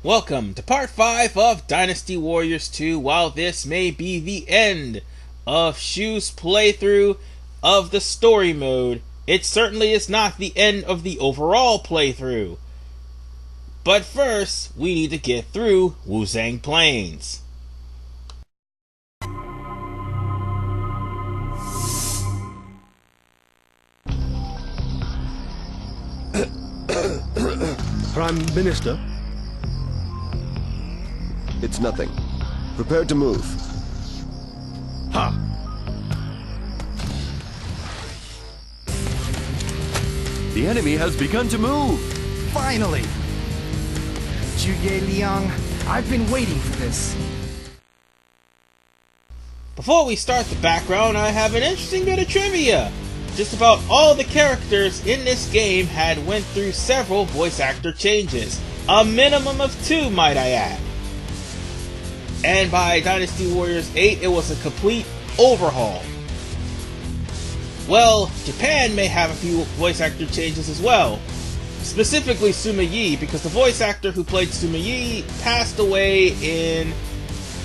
Welcome to part 5 of Dynasty Warriors 2. While this may be the end of Shu's playthrough of the story mode, it certainly is not the end of the overall playthrough. But first, we need to get through Wuzang Plains. Prime Minister? It's nothing. Prepare to move. Ha! The enemy has begun to move! Finally! Zhuge Liang, I've been waiting for this. Before we start the background, I have an interesting bit of trivia. Just about all the characters in this game had went through several voice actor changes. A minimum of 2, might I add. And by Dynasty Warriors 8, it was a complete overhaul. Well, Japan may have a few voice actor changes as well. Specifically Suma Yi, because the voice actor who played Suma Yi passed away in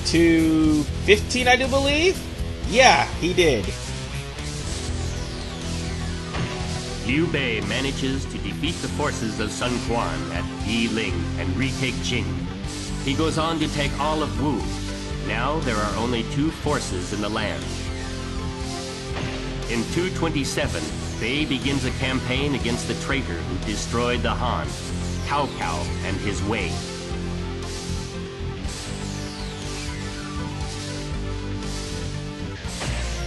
2015, I do believe? Yeah, he did. Liu Bei manages to defeat the forces of Sun Quan at Yiling and retake Jing. He goes on to take all of Wu. Now there are only 2 forces in the land. In 227, Bei begins a campaign against the traitor who destroyed the Han, Cao Cao and his Wei.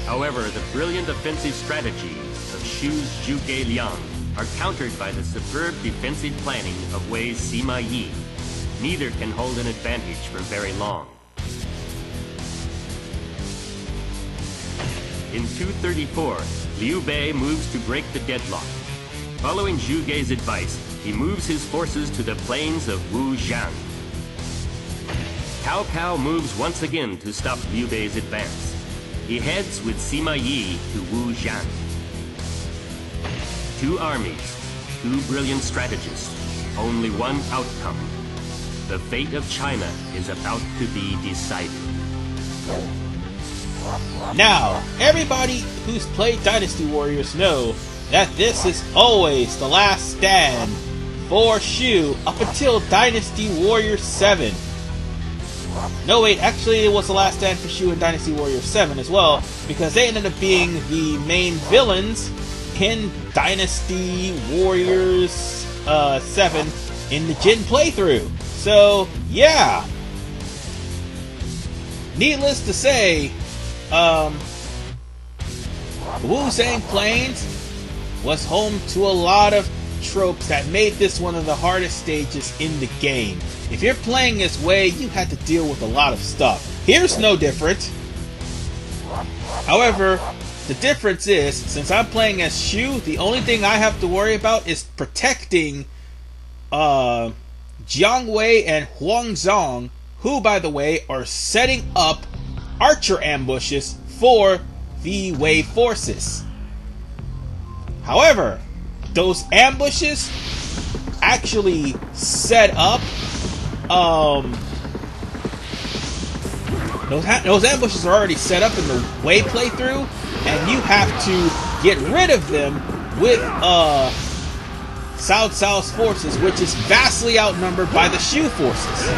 However, the brilliant offensive strategies of Shu's Zhuge Liang are countered by the superb defensive planning of Wei's Sima Yi. Neither can hold an advantage for very long. In 234, Liu Bei moves to break the deadlock. Following Zhuge's advice, he moves his forces to the plains of Wuzhang. Cao Cao moves once again to stop Liu Bei's advance. He heads with Sima Yi to Wuzhang. 2 armies, 2 brilliant strategists, only one outcome. The fate of China is about to be decided. Now, everybody who's played Dynasty Warriors know that this is always the last stand for Shu up until Dynasty Warriors 7. No wait, actually it was the last stand for Shu in Dynasty Warriors 7 as well, because they ended up being the main villains in Dynasty Warriors 7 in the Jin playthrough. So, yeah. Needless to say, Wuzang Plains was home to a lot of tropes that made this one of the hardest stages in the game. If you're playing this way, you had to deal with a lot of stuff. Here's no different. However, the difference is, since I'm playing as Shu, the only thing I have to worry about is protecting Jiang Wei and Huang Zhong, who, by the way, are setting up archer ambushes for the Wei forces. However, those ambushes actually set up those ambushes are already set up in the Wei playthrough, and you have to get rid of them with Cao Cao's forces, which is vastly outnumbered by the Shu forces.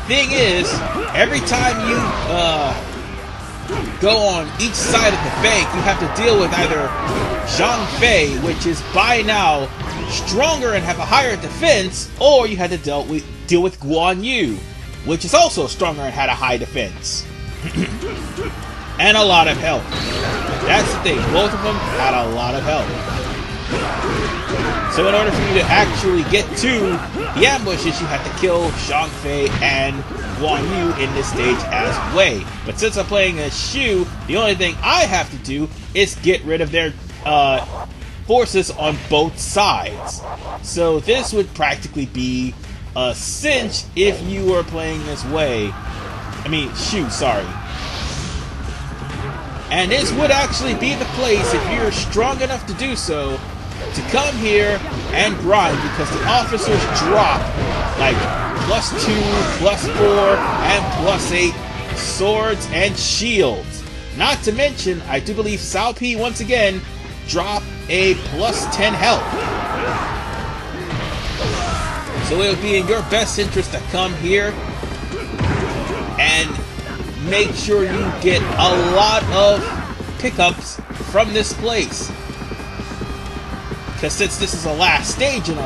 Thing is, every time you go on each side of the bank, you have to deal with either Zhang Fei, which is by now stronger and have a higher defense, or you had to deal with Guan Yu, which is also stronger and had a high defense. And a lot of health. That's the thing, both of them had a lot of health. So in order for you to actually get to the ambushes, you have to kill Zhang Fei and Guan Yu in this stage as Wei. But since I'm playing as Shu, the only thing I have to do is get rid of their forces on both sides. So this would practically be a cinch if you were playing this Wei. Shu, sorry. And this would actually be the place, if you're strong enough to do so, to come here and grind because the officers drop like +2, +4, and +8 swords and shields. Not to mention, I do believe Zhao P once again drop a +10 health. So it would be in your best interest to come here and make sure you get a lot of pickups from this place. Because since this is the last stage and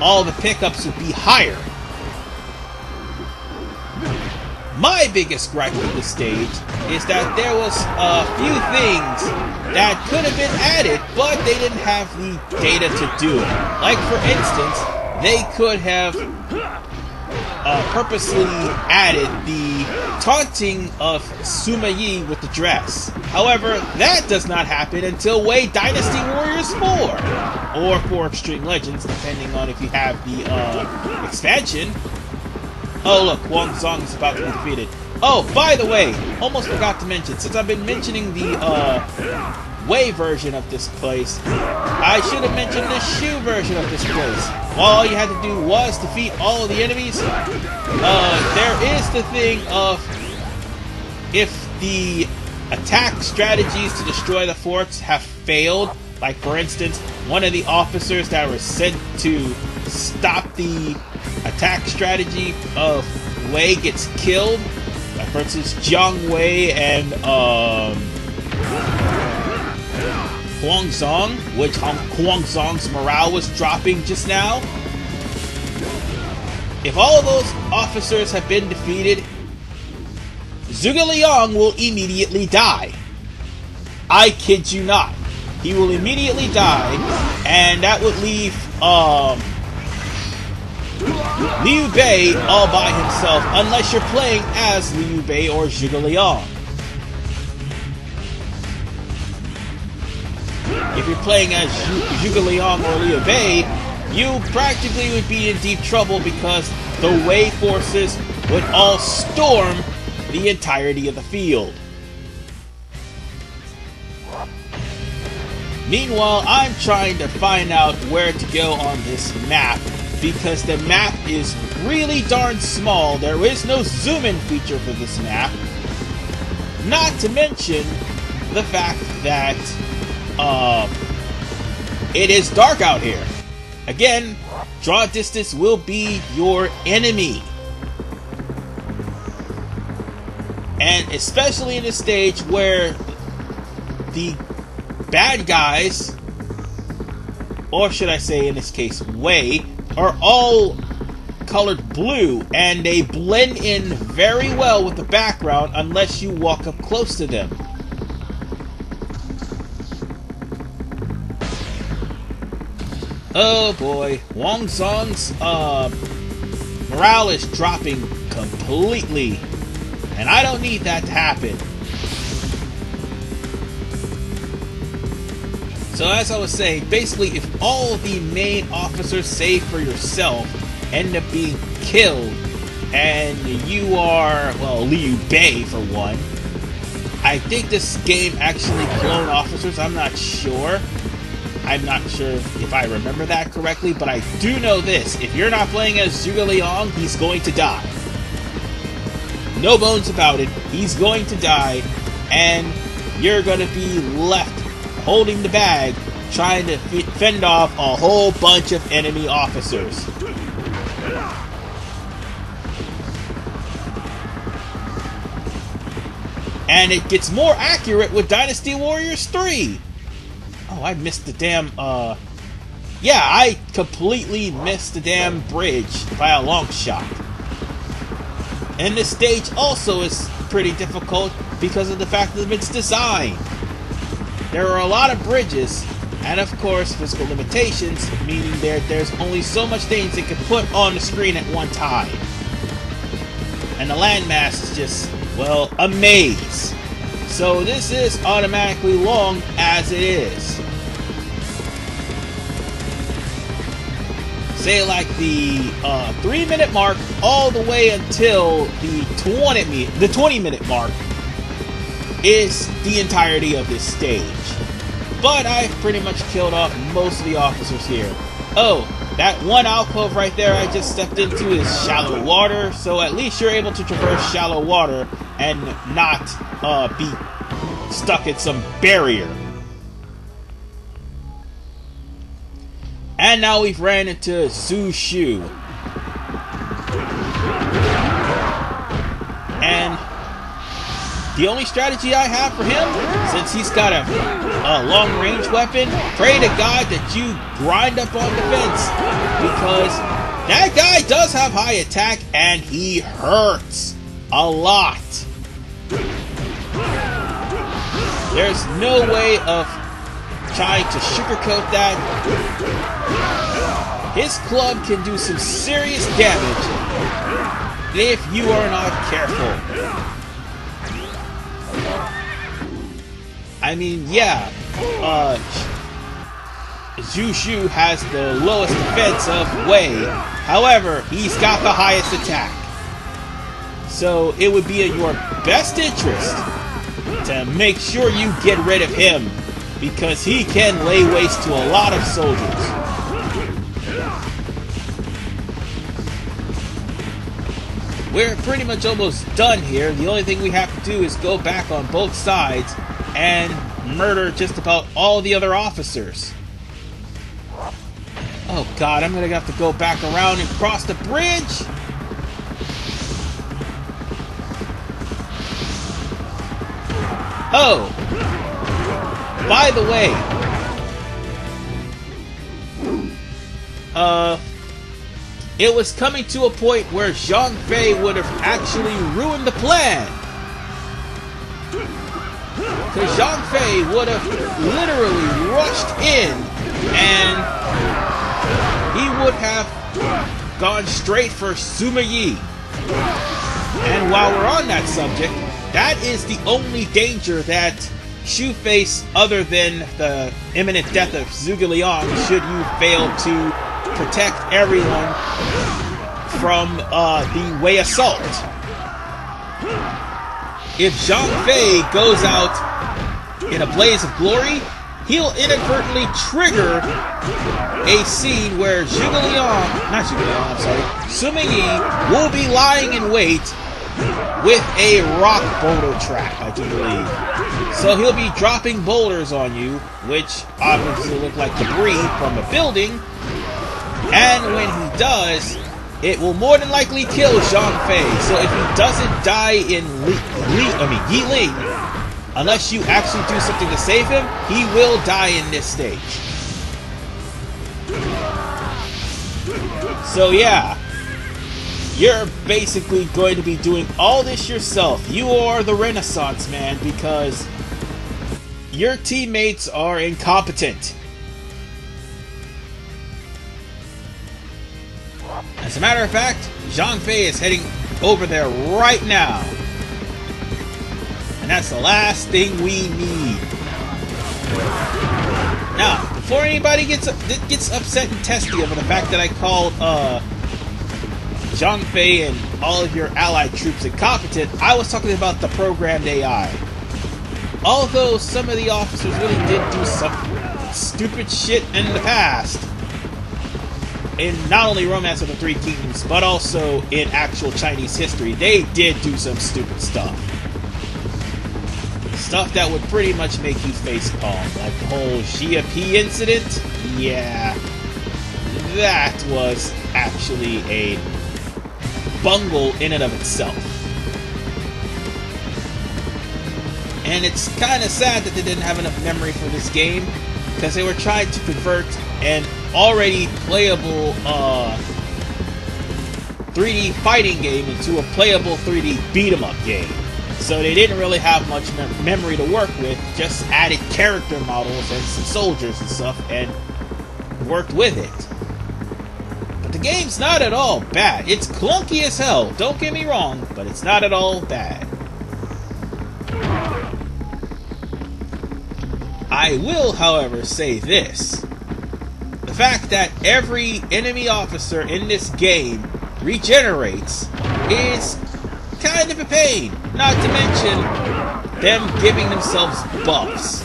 all the pickups would be higher. My biggest gripe with this stage is that there was a few things that could have been added, but they didn't have the data to do it. Like, for instance, they could have purposely added the taunting of Suma Yi with the dress. However, that does not happen until Wei Dynasty Warriors 4, or 4 Extreme Legends, depending on if you have the expansion. Oh look, Wang Zong is about to be defeated. Oh, by the way, almost forgot to mention, since I've been mentioning the Wei version of this place, I should have mentioned the Shu version of this place. All you had to do was defeat all of the enemies. There is the thing of if the attack strategies to destroy the forts have failed, like for instance, one of the officers that were sent to stop the attack strategy of Wei gets killed, like for instance Jiang Wei and Huang Zong, which Huang Zong's morale was dropping just now. If all of those officers have been defeated, Zhuge Liang will immediately die. I kid you not. He will immediately die, and that would leave Liu Bei all by himself, unless you're playing as Liu Bei or Zhuge Liang. If you're playing as Zhuge Liang or Liu Bei, you practically would be in deep trouble because the Wei forces would all storm the entirety of the field. Meanwhile, I'm trying to find out where to go on this map because the map is really darn small. There is no zoom-in feature for this map. Not to mention the fact that it is dark out here. Again, draw distance will be your enemy. And especially in a stage where the bad guys, or should I say in this case Wei, are all colored blue and they blend in very well with the background unless you walk up close to them. Oh boy, Wang Zong's morale is dropping completely, and I don't need that to happen. So as I was saying, basically if all the main officers, save for yourself, end up being killed, and you are, well, Liu Bei for one, I think this game actually clone officers, I'm not sure. I'm not sure if I remember that correctly, but I do know this. If you're not playing as Zhuge Liang, he's going to die. No bones about it. He's going to die, and you're going to be left holding the bag, trying to fend off a whole bunch of enemy officers. And it gets more accurate with Dynasty Warriors 3. Oh, I missed the damn, yeah, I completely missed the damn bridge by a long shot. And this stage also is pretty difficult because of the fact of its design. There are a lot of bridges, and of course physical limitations, meaning there's only so much things it can put on the screen at one time. And the landmass is just, well, a maze. So this is automatically long as it is. Say like the 3-minute mark all the way until the 20-minute mark is the entirety of this stage. but I pretty much killed off most of the officers here. Oh, that one alcove right there I just stepped into is shallow water, so at least you're able to traverse shallow water and not be stuck at some barrier. And now we've ran into Zhu Shu. And the only strategy I have for him, since he's got a long-range weapon, pray to God that you grind up on defense, because that guy does have high attack and he hurts a lot. There's no way of trying to sugarcoat that. His club can do some serious damage if you are not careful. I mean, yeah, Zhu Shu has the lowest defense of Wei. However, he's got the highest attack. So it would be in your best interest to make sure you get rid of him, because he can lay waste to a lot of soldiers. We're pretty much almost done here. The only thing we have to do is go back on both sides and murder just about all the other officers. Oh god, I'm gonna have to go back around and cross the bridge! Oh! By the way, it was coming to a point where Zhang Fei would have actually ruined the plan. Because Zhang Fei would have literally rushed in and he would have gone straight for Sima Yi. And while we're on that subject, that is the only danger that Shu face other than the imminent death of Zhuge Liang should you fail to protect everyone from the Wei assault. If Zhang Fei goes out in a blaze of glory, he'll inadvertently trigger a scene where Sima Yi will be lying in wait with a rock boulder trap, I do believe. So he'll be dropping boulders on you, which obviously look like debris from a building, and when he does, it will more than likely kill Zhang Fei. So if he doesn't die in Yi Ling, unless you actually do something to save him, he will die in this stage. So yeah, you're basically going to be doing all this yourself. You are the Renaissance man because your teammates are incompetent. As a matter of fact, Zhang Fei is heading over there right now. And that's the last thing we need. Now, before anybody gets upset and testy over the fact that I called Zhang Fei and all of your allied troops incompetent, I was talking about the programmed AI. Although some of the officers really did do some stupid shit in the past, in not only Romance of the Three Kingdoms, but also in actual Chinese history, they did do some stupid stuff. Stuff that would pretty much make you face palm, like the whole Xia P incident. Yeah, that was actually a bungle in and of itself. And it's kind of sad that they didn't have enough memory for this game, because they were trying to convert an already playable 3D fighting game into a playable 3D beat-em-up game. So they didn't really have much memory to work with, just added character models and some soldiers and stuff, and worked with it. But the game's not at all bad. It's clunky as hell, don't get me wrong, but it's not at all bad. I will, however, say this. The fact that every enemy officer in this game regenerates is kind of a pain, not to mention them giving themselves buffs.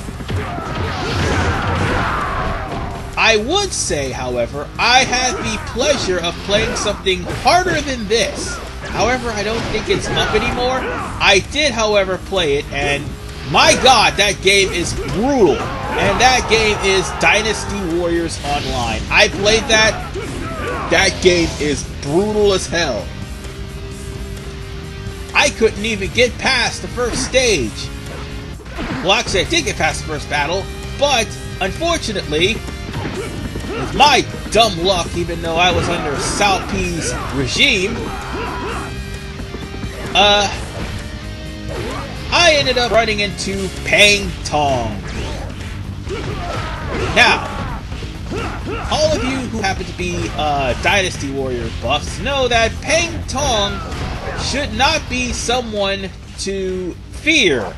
I would say, however, I had the pleasure of playing something harder than this. However, I don't think it's up anymore. I did, however, play it, and my god, that game is brutal. And that game is Dynasty Warriors Online. I played that. That game is brutal as hell. I couldn't even get past the first stage. Well, actually, I did get past the first battle, but unfortunately, with my dumb luck, even though I was under Zhao P's regime, I ended up running into Pang Tong. Now, all of you who happen to be Dynasty Warrior buffs know that Pang Tong should not be someone to fear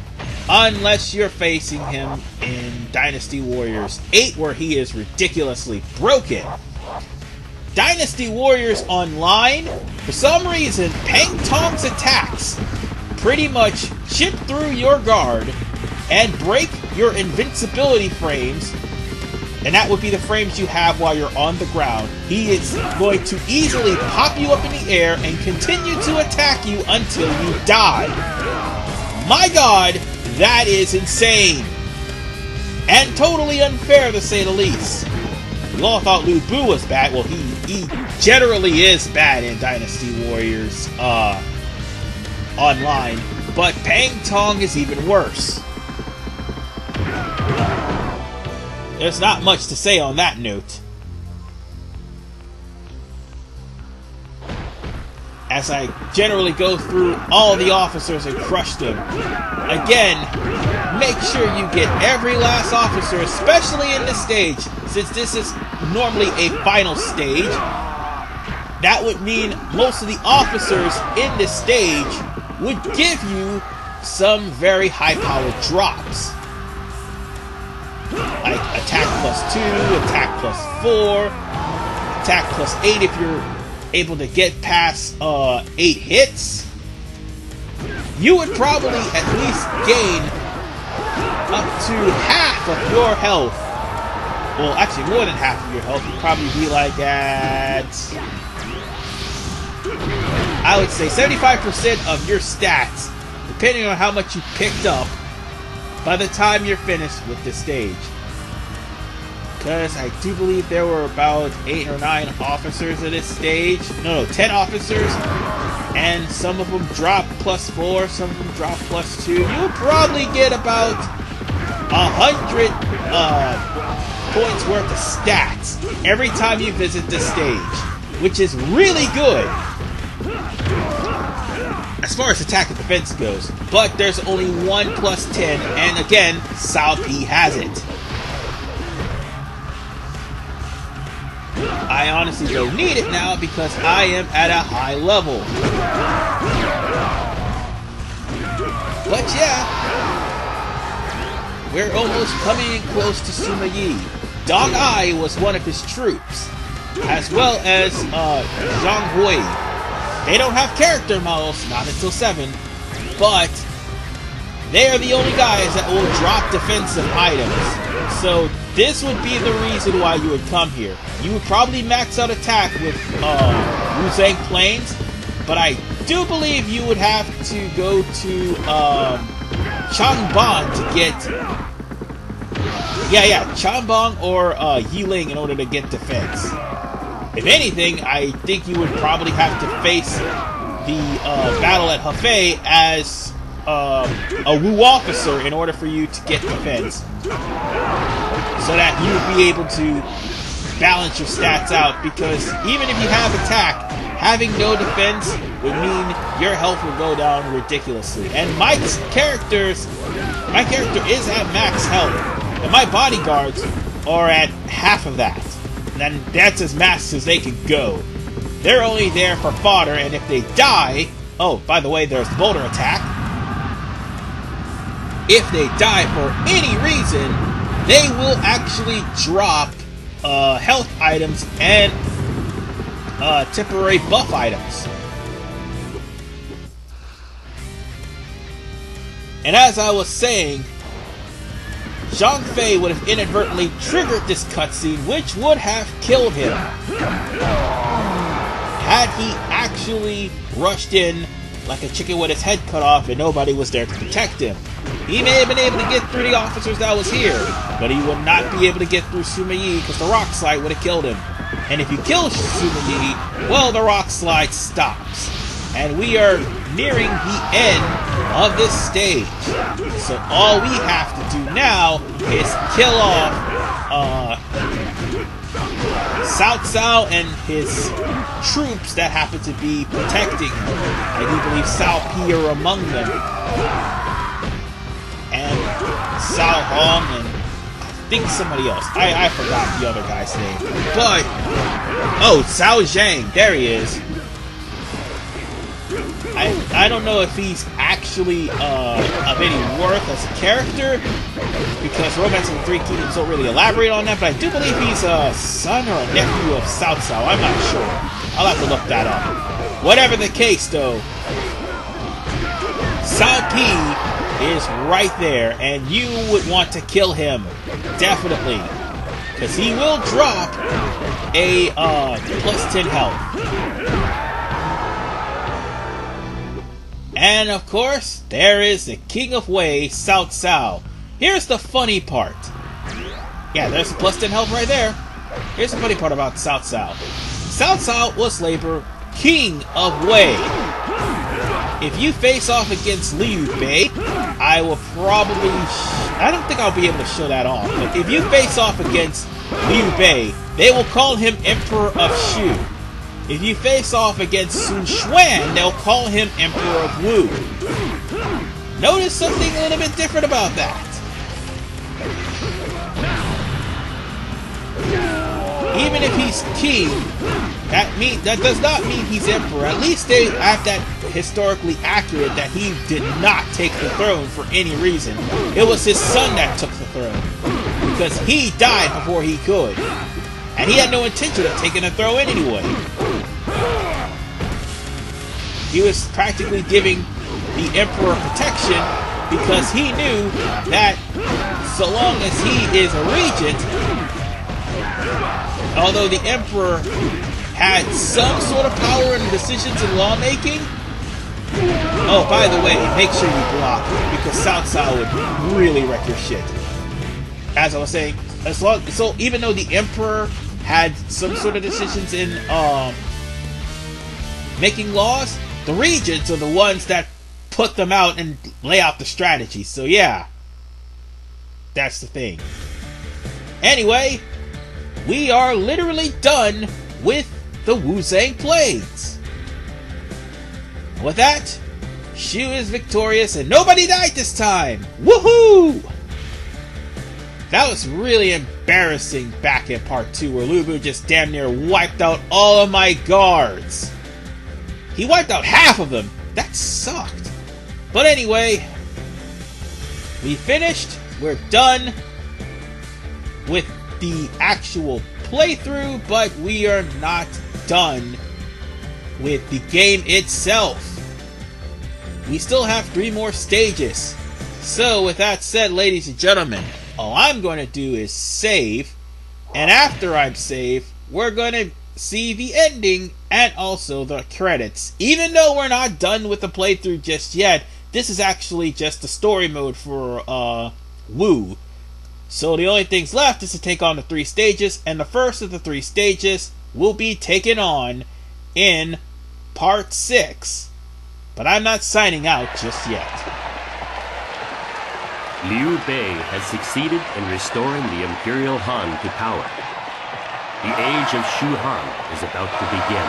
unless you're facing him in Dynasty Warriors 8, where he is ridiculously broken. Dynasty Warriors Online, for some reason, Pang Tong's attacks pretty much chip through your guard and break your invincibility frames, and that would be the frames you have while you're on the ground. He is going to easily pop you up in the air and continue to attack you until you die. My god, that is insane! And totally unfair, to say the least. We all thought Lu Bu was bad. Well, he generally is bad in Dynasty Warriors Online, but Pang Tong is even worse. There's not much to say on that note. As I generally go through all the officers and crush them. Again, make sure you get every last officer, especially in this stage, since this is normally a final stage. That would mean most of the officers in this stage would give you some very high-powered drops. Like attack +2, attack +4, attack +8 if you're able to get past 8 hits. You would probably at least gain up to half of your health. Well, actually more than half of your health. You'd probably be like at, I would say 75% of your stats, depending on how much you picked up by the time you're finished with this stage. Because I do believe there were about 8 or 9 officers in this stage. No, 10 officers. And some of them drop +4, some of them drop +2. You'll probably get about 100 points worth of stats every time you visit this stage, which is really good as far as attack and defense goes. But there's only one +10, and again, Zhao P has it. I honestly don't need it now because I am at a high level. But yeah, we're almost coming in close to Sima Yi. Dog Eye was one of his troops, as well as Zhang Fei. They don't have character models, not until 7, but they are the only guys that will drop defensive items. So this would be the reason why you would come here. You would probably max out attack with Wuzang Plains, but I do believe you would have to go to Changbang to get... Yeah, Changbang or Yiling in order to get defense. If anything, I think you would probably have to face the battle at Hefei as a Wu officer in order for you to get defense, so that you would be able to balance your stats out, because even if you have attack, having no defense would mean your health will go down ridiculously. And my character is at max health, and my bodyguards are at half of that. And that's as max as they can go. They're only there for fodder, and if they die... Oh, by the way, there's boulder attack. If they die for any reason, they will actually drop health items and temporary buff items. And as I was saying, Zhang Fei would have inadvertently triggered this cutscene, which would have killed him. Had he actually rushed in like a chicken with his head cut off and nobody was there to protect him. He may have been able to get through the officers that was here, but he would not be able to get through Sima Yi because the rock slide would have killed him. And if you kill Sima Yi, well, the rock slide stops. And we are nearing the end of this stage. So all we have to do now is kill off Cao and his troops that happen to be protecting him. I do believe Cao Pi are among them. And Cao Hong and I think somebody else. I forgot the other guy's name. But, oh, Cao Zhang, there he is. I don't know if he's actually of any worth as a character, because Romance of the Three Kingdoms don't really elaborate on that, but I do believe he's a son or a nephew of Cao. I'm not sure. I'll have to look that up. Whatever the case, though, Cao Pi is right there, and you would want to kill him. Definitely. Because he will drop a plus 10 health. And of course, there is the King of Wei, Cao. Here's the funny part. Yeah, there's the plus 10 health right there. Here's the funny part about Cao. Cao was labeled King of Wei. If you face off against Liu Bei, I will probably... I don't think I'll be able to show that off. But if you face off against Liu Bei, they will call him Emperor of Shu. If you face off against Sun Xuan, they'll call him Emperor of Wu. Notice something a little bit different about that. Even if he's king, that does not mean he's emperor. At least they have that historically accurate that he did not take the throne for any reason. It was his son that took the throne, because he died before he could. And he had no intention of taking the throne anyway. He was practically giving the emperor protection because he knew that so long as he is a regent, although the emperor had some sort of power in decisions and lawmaking. Oh, by the way, make sure you block, because Cao would really wreck your shit. As I was saying, so even though the emperor had some sort of decisions in making laws, the regents are the ones that put them out and lay out the strategy. So yeah, that's the thing. Anyway, we are literally done with the Wuzang Plains. With that, Shu is victorious and nobody died this time! Woohoo! That was really embarrassing back in part 2, where Lu Bu just damn near wiped out all of my guards. He wiped out half of them. That sucked. But anyway, we finished. We're done with the actual playthrough, but we are not done with the game itself. We still have 3 more stages. So with that said, ladies and gentlemen, all I'm going to do is save, and after I'm saved, we're going to see the ending and also the credits. Even though we're not done with the playthrough just yet, this is actually just the story mode for Wu. So the only things left is to take on the 3 stages, and the first of the 3 stages will be taken on in part 6. But I'm not signing out just yet. Liu Bei has succeeded in restoring the Imperial Han to power. The age of Shu Han is about to begin.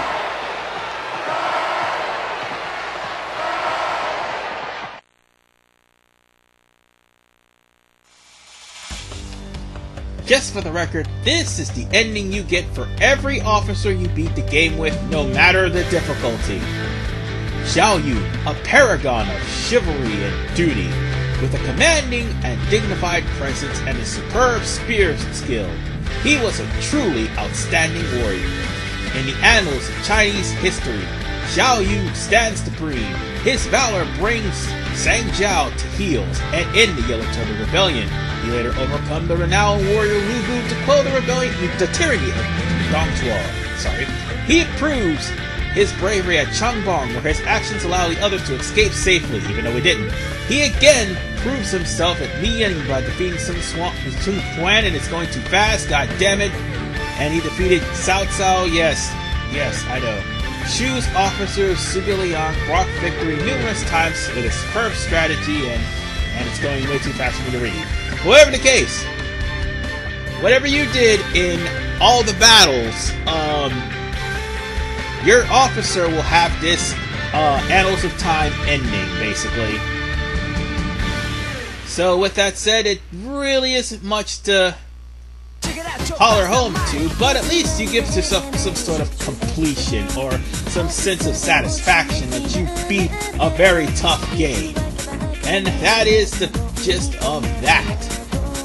Just for the record, this is the ending you get for every officer you beat the game with, no matter the difficulty. Zhao Yun, a paragon of chivalry and duty, with a commanding and dignified presence and a superb spear skill. He was a truly outstanding warrior. In the annals of Chinese history, Zhao Yun stands supreme. His valor brings Zhang Jiao to heels and end the Yellow Turtle Rebellion. You later overcome the renowned warrior Lu Bu to quell the rebellion, the tyranny of Dongzhuo. Sorry. He proves his bravery at Changbong, where his actions allow the others to escape safely, even though he didn't. He again proves himself at Miyan by defeating Sun Quan, and it's going too fast, god damn it. And he defeated Cao Cao, yes, I know. Shu's officer, Zhuge Liang, brought victory numerous times with his superb strategy, and it's going way too fast for me to read. Whatever the case, whatever you did in all the battles, your officer will have this Annals of Time ending, basically. So with that said, it really isn't much to holler home to, but at least you give yourself some sort of completion or some sense of satisfaction that you beat a very tough game. And that is the gist of that.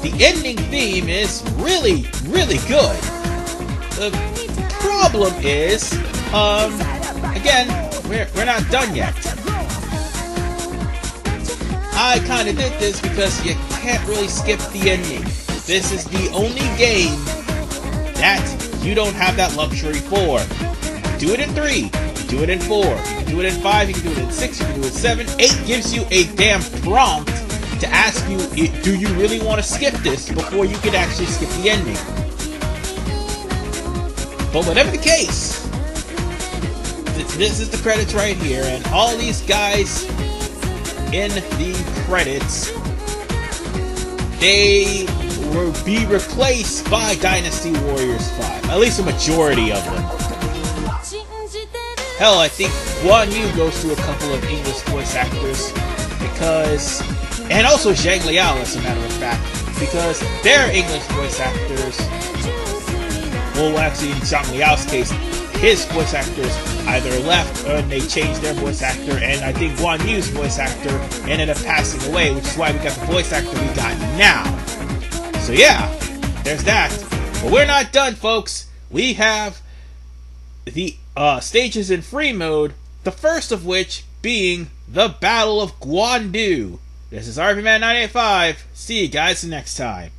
The ending theme is really, really good. The problem is, again, we're not done yet. I kind of did this because you can't really skip the ending. This is the only game that you don't have that luxury for. You can do it in 3, you can do it in 4, you can do it in 5, you can do it in 6, you can do it in 7. 8 gives you a damn prompt to ask you, do you really want to skip this before you can actually skip the ending. But whatever the case, this is the credits right here, and all these guys in the credits, they will be replaced by Dynasty Warriors 5. At least a majority of them. Hell, I think Guan Yu goes through a couple of English voice actors because, and also Zhang Liao, as a matter of fact, because their English voice actors, well, actually in Zhang Liao's case, his voice actors either left or they changed their voice actor, and I think Guan Yu's voice actor ended up passing away, which is why we got the voice actor we got now. So yeah, there's that. But we're not done, folks. We have the stages in free mode, the first of which being the Battle of Guandu. This is RVMan985. See you guys next time.